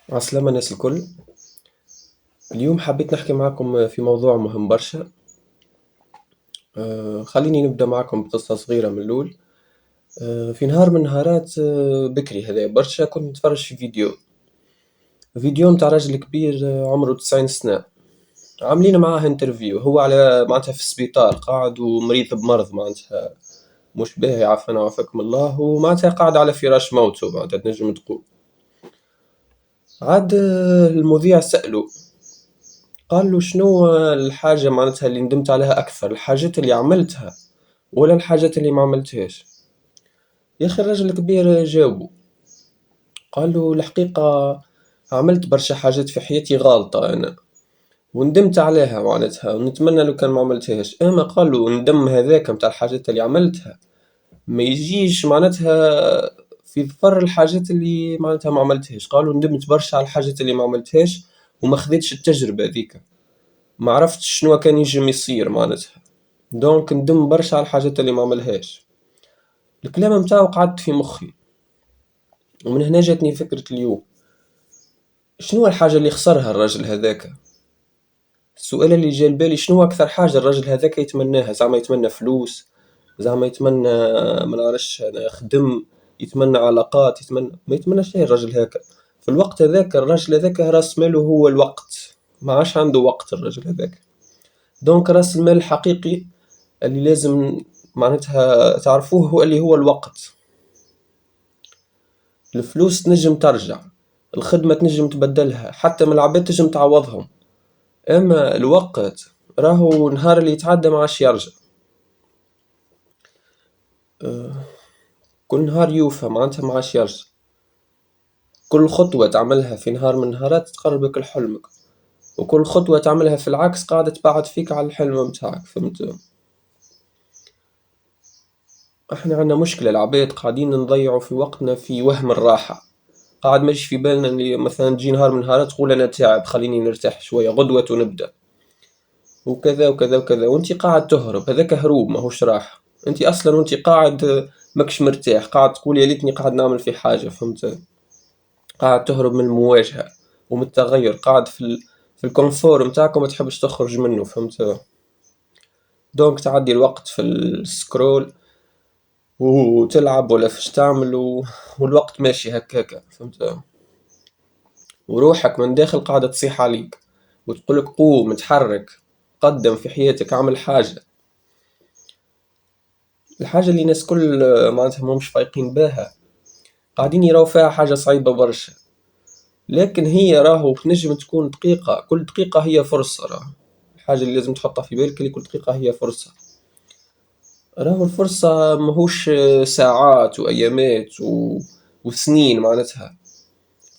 عسلامة الناس الكل. اليوم حبيت نحكي معاكم في موضوع مهم برشا. خليني نبدأ معاكم بقصة صغيرة من الأول. في نهار من النهارات، بكري هذا برشا كنت نتفرج في فيديو متاع راجل كبير، عمره 90 سنة. عاملين معاه انترفيو، هو على معناتها في السبيطار قاعد ومريض بمرض معناتها مش باهي، عافانا وعافاكم الله، ومعناتها قاعد على فراش موته معناتها تنجم تقول. عاد المذيع سأله، قال له شنو الحاجة معناتها اللي ندمت عليها أكثر، الحاجات اللي عملتها ولا الحاجات اللي ما عملتهاش؟ يا أخي الرجل الكبير جاوبه، قال له الحقيقة عملت برشا حاجات في حياتي غالطة أنا، وندمت عليها معناتها، ونتمنى لو كان ما عملتهاش. أما قال له الندم هذاك متاع الحاجات اللي عملتها ما يجيش معناتها في ظفر الحاجات اللي معناتها ما عملتهاش. قالوا ندمت برشا على الحاجات اللي ما عملتهاش وما خذيتش التجربة ذيك، ما عرفتش شنو كان يجم يصير معناتها، دونك ندم برشا على الحاجات اللي ما عملهاش. الكلام متاعو قعد في مخي، ومن هنا جاتني فكرة اليوم. شنو الحاجة اللي خسرها الرجل هذاك؟ السؤال اللي جا لبالي، شنو أكثر حاجة الرجل هذاك يتمناها؟ زعما يتمنى فلوس، زعما يتمنى ما نعرفش أنا خدم، يتمنى علاقات، يتمنى ما يتمناش شيء الرجل هذاك. في الوقت هذاك الرجل هذاك راس ماله هو الوقت، ما عادش عنده وقت الرجل هذاك. دونك راس المال الحقيقي اللي لازم معناتها تعرفوه هو اللي هو الوقت. الفلوس تنجم ترجع، الخدمة تنجم تبدلها، حتى من العباد تنجم تعوضهم. أما الوقت راهو نهار اللي يتعدى ما عادش يرجع. كل نهار يوفى معناتها ما عادش يرجع. كل خطوة تعملها في نهار من النهارات تقربك لحلمك، وكل خطوة تعملها في العكس قاعدة تبعد فيك على الحلم متاعك. فهمت؟ احنا عندنا مشكلة، العباد قاعدين نضيعوا في وقتنا في وهم الراحة. قاعد ماشي في بالنا اللي مثلا تجي نهار من نهارات تقول انا تعب خليني نرتاح شوية غدوة ونبدأ، وكذا وكذا وكذا، وانت قاعد تهرب. هذاك هروب ماهوش راحة. انت اصلا وانت قاعد ماكش مرتاح، قاعد تقول يا ليتني قاعد نعمل في حاجة. فهمت؟ قاعد تهرب من المواجهة ومن التغير، قاعد في الكونفور متاعك وما تحبش تخرج منه. فهمت؟ دونك تعدي الوقت في السكرول وتلعب ولا فيش تعمل والوقت ماشي هكاكا. فهمت؟ وروحك من داخل قاعدة تصيح عليك وتقولك قوم اتحرك، قدم في حياتك، اعمل حاجة. الحاجة اللي الناس كل معناتها مش فايقين بها، قاعدين يراو فيها حاجة صعيبة برشا. لكن هي راهو تنجم تكون دقيقة، كل دقيقة هي فرصة. راهو الحاجة اللي لازم تحطها في بالك اللي كل دقيقة هي فرصة. راهو الفرصة ماهوش ساعات وأيامات وسنين معناتها.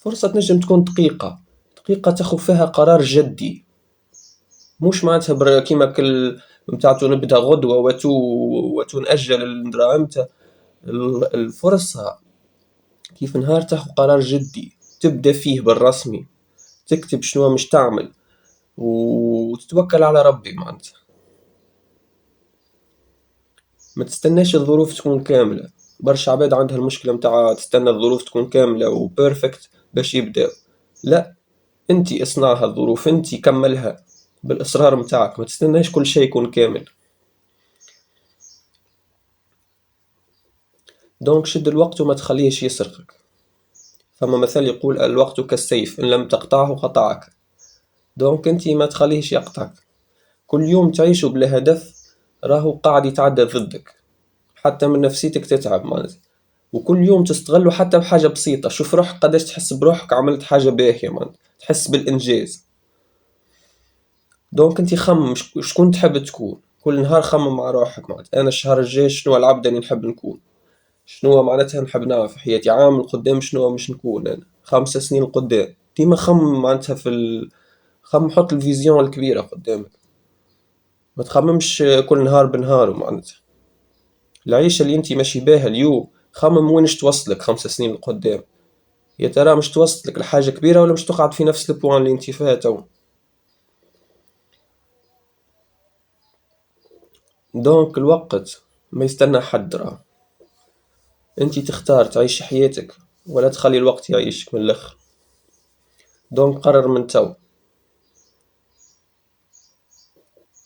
فرصة تنجم تكون دقيقة، دقيقة تاخد فيها قرار جدي، مش معناتها كيما كل متاعتو نبدا غدوة وتو نأجل الدراهم متاع الفرصة. كيف نهار تاخد قرار جدي تبدا فيه بالرسمي، تكتب شنو مش تعمل وتتوكل على ربي معناتها. ما تستناش الظروف تكون كاملة. برشا عباد عندها المشكلة متاع تستنى الظروف تكون كاملة وبيرفكت باش يبدأ. لا، انتي اصنعها الظروف، انتي كملها بالإصرار متاعك، ما تستناش كل شيء يكون كامل. دونك شد الوقت وما تخليهش يسرقك. فما مثل يقول الوقت كالسيف إن لم تقطعه قطعك. دونك انتي ما تخليهش يقطعك. كل يوم تعيشه بلا هدف راهو قاعد يتعدى ضدك، حتى من نفسيتك تتعب معناتها. وكل يوم تستغله حتى بحاجة بسيطة، شوف روحك قداش تحس بروحك عملت حاجة باهية معناتها، تحس بالإنجاز. دونك انتي خمم شكون تحب تكون. كل نهار خمم مع روحك معناتها أنا الشهر الجاي شنو العبد اللي نحب نكون، شنو معناتها نحب نعمل في حياتي، عام القدام شنو مش نكون أنا، 5 سنين القدام. ديما خمم معناتها خمم، حط الفيزيون الكبيرة قدامك. ما تخممش كل نهار بنهاره معناتها. العيشة اللي انتي ماشي بيها اليوم خمم وينش توصلك 5 سنين لقدام. يا ترى مش توصلك لحاجة كبيرة ولا مش تقعد في نفس البوان اللي انتي فيها تو. دونك الوقت ما يستنى حد. راه انتي تختار تعيش حياتك ولا تخلي الوقت يعيشك من الاخر. دونك قرر من تو،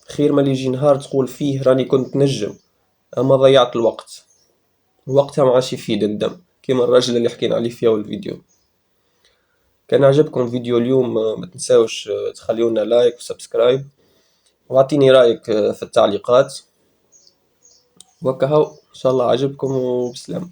خير ملي يجي نهار تقول فيه راني كنت نجم أما ضيعت الوقت، وقتها ما عادش يفيد الدم كيما الراجل اللي حكينا عليه في أول فيديو. كان عجبكم فيديو اليوم ما تنساوش تخليونا لايك وسبسكرايب واعطيني رأيك في التعليقات، وكهو إن شاء الله عجبكم وبسلام.